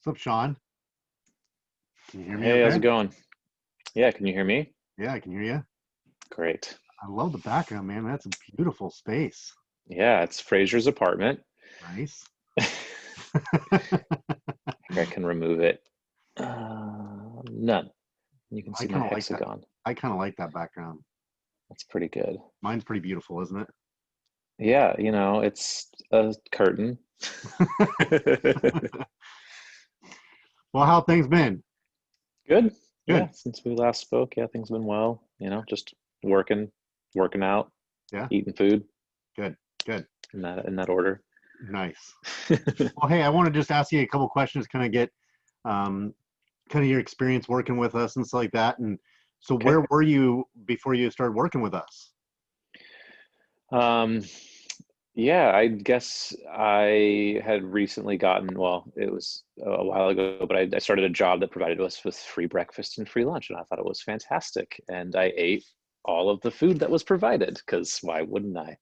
What's up, Sean? Can you hear me Hey, how's okay? it going? Yeah, can you hear me? Yeah, I can hear you. Great. I love the background, man. That's a beautiful space. Yeah, it's Fraser's apartment. Nice. Here I can remove it. None. You can I see my kind of like that. hexagon. I kind of like that background. That's pretty good. Mine's pretty beautiful, isn't it? Yeah, it's a curtain. Well, how things been? Good. Yeah, Good. since we last spoke, yeah, things been well. Just working, working out, Yeah. eating food Good. Good. in that order. Nice. Well, hey, I want to just ask you a couple questions, kind of get um, kind of your experience working with us and stuff like that. And so, Okay. where were you before you started working with us? Um, Yeah, I guess I had recently gotten, well, it was a while ago, but I started a job that provided us with free breakfast and free lunch, and I thought it was fantastic. And I ate all of the food that was provided because why wouldn't I?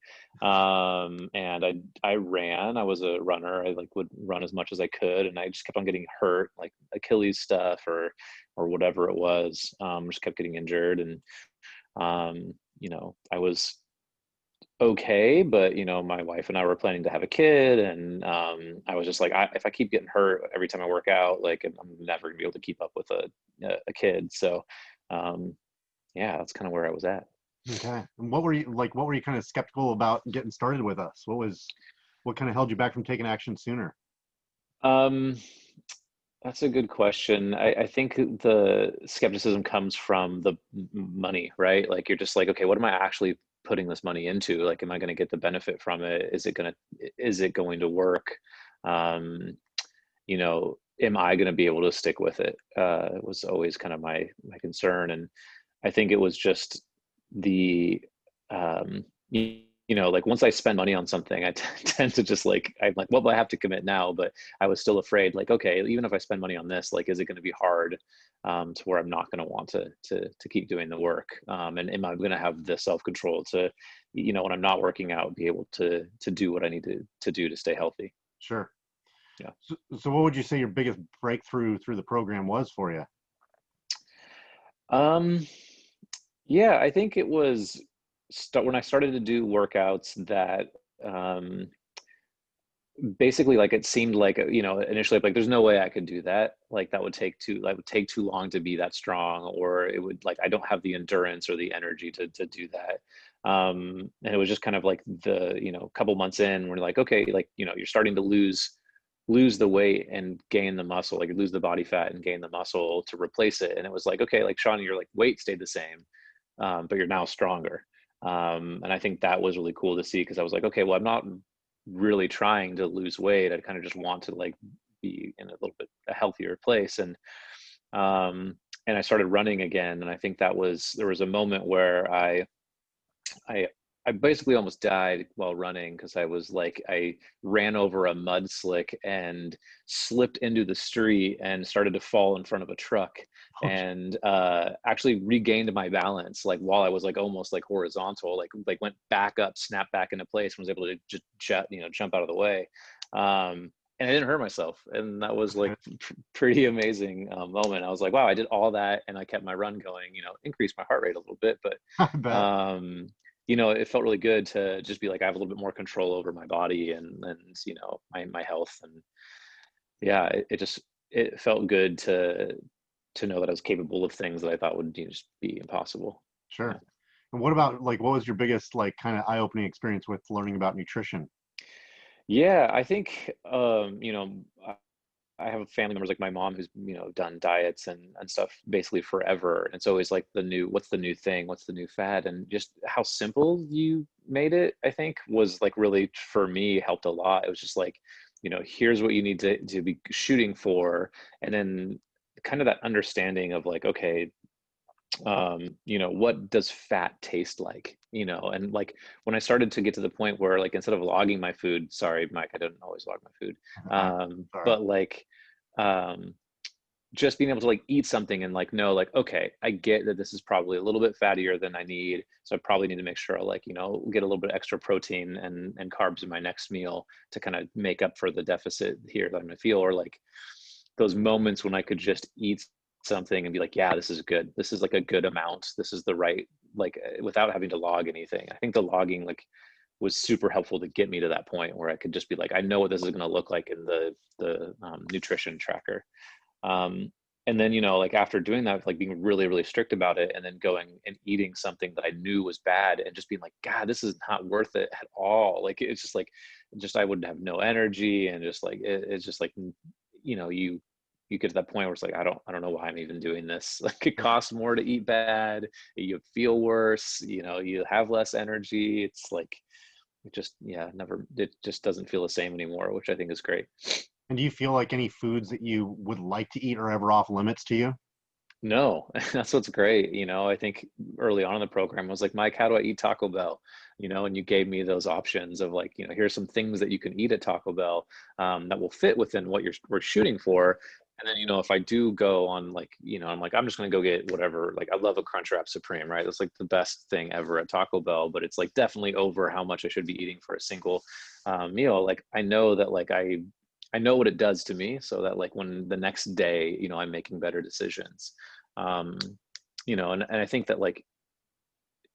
And I ran. I was a runner. I like would run as much as I could, and I just kept on getting hurt, like Achilles stuff or whatever it was. Just kept getting injured, and I was okay, but my wife and I were planning to have a kid, and I was just like, if I keep getting hurt every time I work out, like I'm never gonna be able to keep up with a kid. So, um, yeah, that's kind of where I was at. Okay. And what were you like? What were you kind of skeptical about getting started with us? What kind of held you back from taking action sooner? Um, that's a good question. I think the skepticism comes from the money, right? Like you're just like, okay, what am I actually putting this money into? Like, am I going to get the benefit from it? Is it going to work? Um, am I going to be able to stick with it? It was always kind of my concern, and I think it was just the like once I spend money on something, I tend to just like I'm like, well, I have to commit now, but I was still afraid, like, okay, even if I spend money on this, like, is it going to be hard to where I'm not going to want to keep doing the work, and am I going to have the self control to, when I'm not working out, be able to do what I need to do to stay healthy. Sure. Yeah. So what would you say your biggest breakthrough through the program was for you? Um, yeah, I think it was when I started to do workouts that um, basically like it seemed like initially like there's no way I could do that. Like that would take too long to be that strong, or it would like I don't have the endurance or the energy to do that. And it was just kind of like the couple months in, we're like, okay, like you're starting to lose the weight and gain the muscle, like you lose the body fat and gain the muscle to replace it. And it was like, okay, like Sean, your like weight stayed the same, but you're now stronger. And I think that was really cool to see because I was like, okay, well, I'm not really trying to lose weight. I kind of just want to like be in a little bit a healthier place. And I started running again. And I think there was a moment where I I basically almost died while running because I ran over a mud slick and slipped into the street and started to fall in front of a truck, Oh, and actually regained my balance like while I was like almost like horizontal, like went back up, snapped back into place, and was able to just jump out of the way. And I didn't hurt myself, and that was like okay. pretty amazing moment. I was like, wow, I did all that and I kept my run going, increased my heart rate a little bit, but I bet. um it felt really good to just be like I have a little bit more control over my body and my health. And yeah, it felt good to know that I was capable of things that I thought would just be impossible. Yeah. Sure. And what about like what was your biggest like kind of eye-opening experience with learning about nutrition? Yeah, I think I have family members like my mom who's done diets and stuff basically forever, and it's always like what's the new thing, what's the new fad, and just how simple you made it, I think, was like really for me helped a lot. It was just like, here's what you need to be shooting for, and then kind of that understanding of like, okay, what does fat taste like, and like when I started to get to the point where like instead of logging my food, sorry Mike, I don't always log my food, Sorry. but like um just being able to like eat something and like know like, okay, I get that this is probably a little bit fattier than I need, so I probably need to make sure I like get a little bit extra protein and carbs in my next meal to kind of make up for the deficit here that I'm gonna feel, or like those moments when I could just eat something and be like, yeah, this is good. This is like a good amount. This is the right, like, without having to log anything. I think the logging like was super helpful to get me to that point where I could just be like, I know what this is going to look like in the nutrition tracker. Um, and then, like after doing that, like being really, really strict about it, and then going and eating something that I knew was bad and just being like, God, this is not worth it at all. Like, it's just like, just, I would have no energy, and just like, it's just like, you get to that point where it's like, I don't know why I'm even doing this. Like, it Yeah. costs more to eat bad. You feel worse, you have less energy. It's like, it just, yeah, never, it just doesn't feel the same anymore, which I think is great. And do you feel like any foods that you would like to eat are ever off limits to you? No, that's what's great. I think early on in the program I was like, Mike, how do I eat Taco Bell? And you gave me those options of like, here's some things that you can eat at Taco Bell, that will fit within what we're shooting for. And then, if I do go on, like, I'm like, I'm just going to go get whatever. Like, I love a Crunchwrap Supreme, right? That's like the best thing ever at Taco Bell, but it's like definitely over how much I should be eating for a single meal. Like, I know that, like, I know what it does to me, so that like when the next day, I'm making better decisions. um and I think that, like,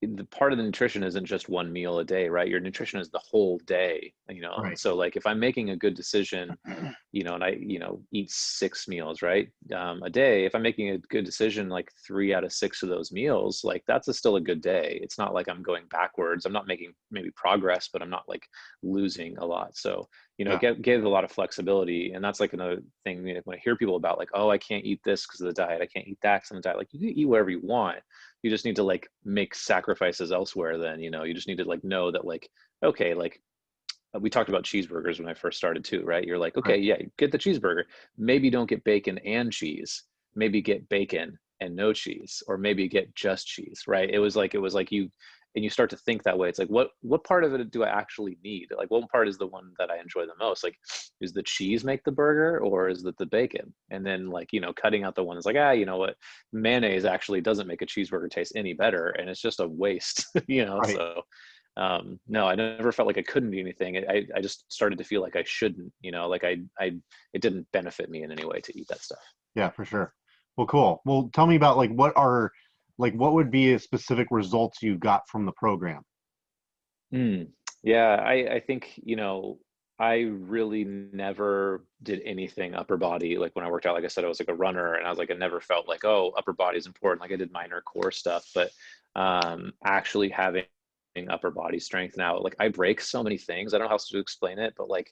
the part of the nutrition isn't just one meal a day, right? Your nutrition is the whole day, and Right. so like if I'm making a good decision, and I, eat 6 meals, right, a day. If I'm making a good decision, like 3 out of 6 of those meals, like that's still a good day. It's not like I'm going backwards. I'm not making maybe progress, but I'm not like losing a lot. So, Yeah. give a lot of flexibility. And that's like another thing, when I hear people about like, oh, I can't eat this because of the diet, I can't eat that because of the diet. Like, you can eat whatever you want. You just need to like make sacrifices elsewhere. Then, you just need to like know that, like, okay, like, we talked about cheeseburgers when I first started too, right? You're like, Right. okay, yeah, get the cheeseburger. Maybe don't get bacon and cheese. Maybe get bacon and no cheese, or maybe get just cheese, right? It was like you, and you start to think that way. It's like, what part of it do I actually need? Like, what part is the one that I enjoy the most? Like, is the cheese make the burger, or is it the bacon? And then, like, cutting out the one is like, you know what, mayonnaise actually doesn't make a cheeseburger taste any better, and it's just a waste. Right. So no, I never felt like I couldn't do anything. I just started to feel like I shouldn't, like it didn't benefit me in any way to eat that stuff. Yeah, for sure. Well, cool. Well, tell me about like what would be a specific results you got from the program? Mm. Yeah, I think, I really never did anything upper body. Like when I worked out, like I said, I was like a runner, and I was like, I never felt like, oh, upper body is important. Like, I did minor core stuff, but actually having upper body strength now, like, I break so many things. I don't know how else to explain it, but like,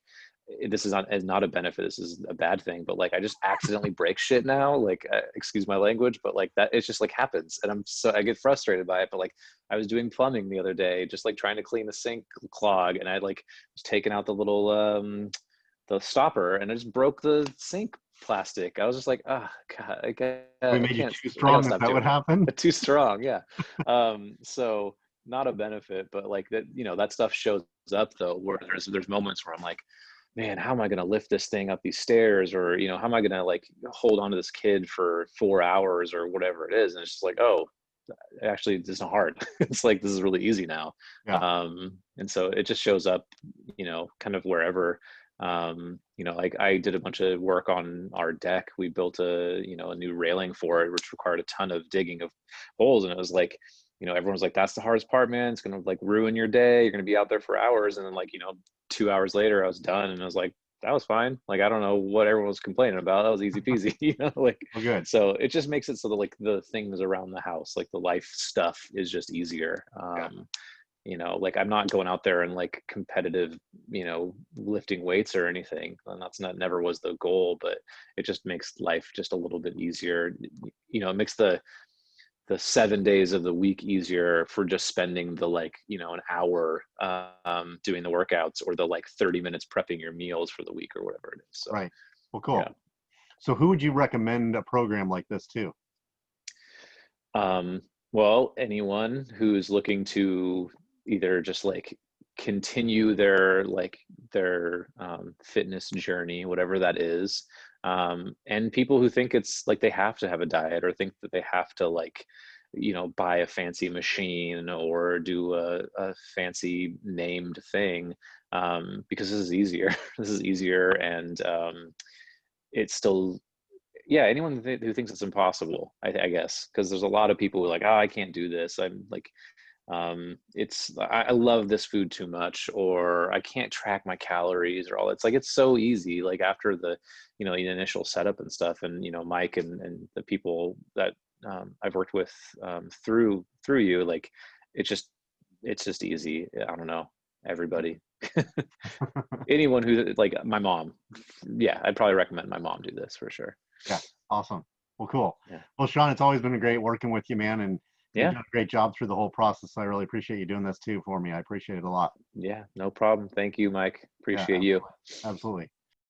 this is not a benefit. This is a bad thing, but like, I just accidentally break shit now. Like, excuse my language, but like that, it's just like happens. And I get frustrated by it. But like, I was doing plumbing the other day, just like trying to clean the sink clog, and I like was taking out the stopper, and I just broke the sink plastic. I was just like, oh God, We I made you can't, too I gotta strong. Is stop that what doing it. happened? Too strong, yeah. So not a benefit, but like that, that stuff shows up though, where there's moments where I'm like, man, how am I going to lift this thing up these stairs? Or, how am I going to like hold on to this kid for 4 hours or whatever it is? And it's just like, oh, actually, it's not hard. It's like, this is really easy now. Yeah. And so it just shows up, kind of wherever. Like, I did a bunch of work on our deck. We built a new railing for it, which required a ton of digging of holes. And it was like, everyone was like, that's the hardest part, man. It's going to like ruin your day. You're going to be out there for hours. And then, like, 2 hours later, I was done, and I was like, that was fine. Like, I don't know what everyone was complaining about. That was easy peasy, like, Well, good. so it just makes it so that like the things around the house, like the life stuff, is just easier. Yeah. Like, I'm not going out there and like competitive, lifting weights or anything. And that's not, never was the goal, but it just makes life just a little bit easier. It makes the 7 days of the week easier for just spending the like, an hour doing the workouts, or the like 30 minutes prepping your meals for the week or whatever it is. So Right. Well, yeah. cool. So who would you recommend a program like this to? Um, well, anyone who's looking to either just like continue their fitness journey, whatever that is, and people who think it's like they have to have a diet, or think that they have to like, buy a fancy machine or do a fancy named thing, because this is easier. This is easier, and it's still yeah, anyone who thinks it's impossible, I guess, because there's a lot of people who are like, oh, I can't do this. I'm like, I love this food too much, or I can't track my calories, or all. It's like, it's so easy. Like after the, the initial setup and stuff, and Mike and the people that I've worked with through you, like it's just easy. I don't know, everybody. Anyone who, like my mom, yeah, I'd probably recommend my mom do this for sure. Yeah, awesome. Well, cool. Yeah. Well, Sean, it's always been great working with you, man, and you've Yeah. done a great job through the whole process. I really appreciate you doing this too for me. I appreciate it a lot. Yeah, no problem. Thank you, Mike. Yeah, Appreciate you. absolutely. Absolutely.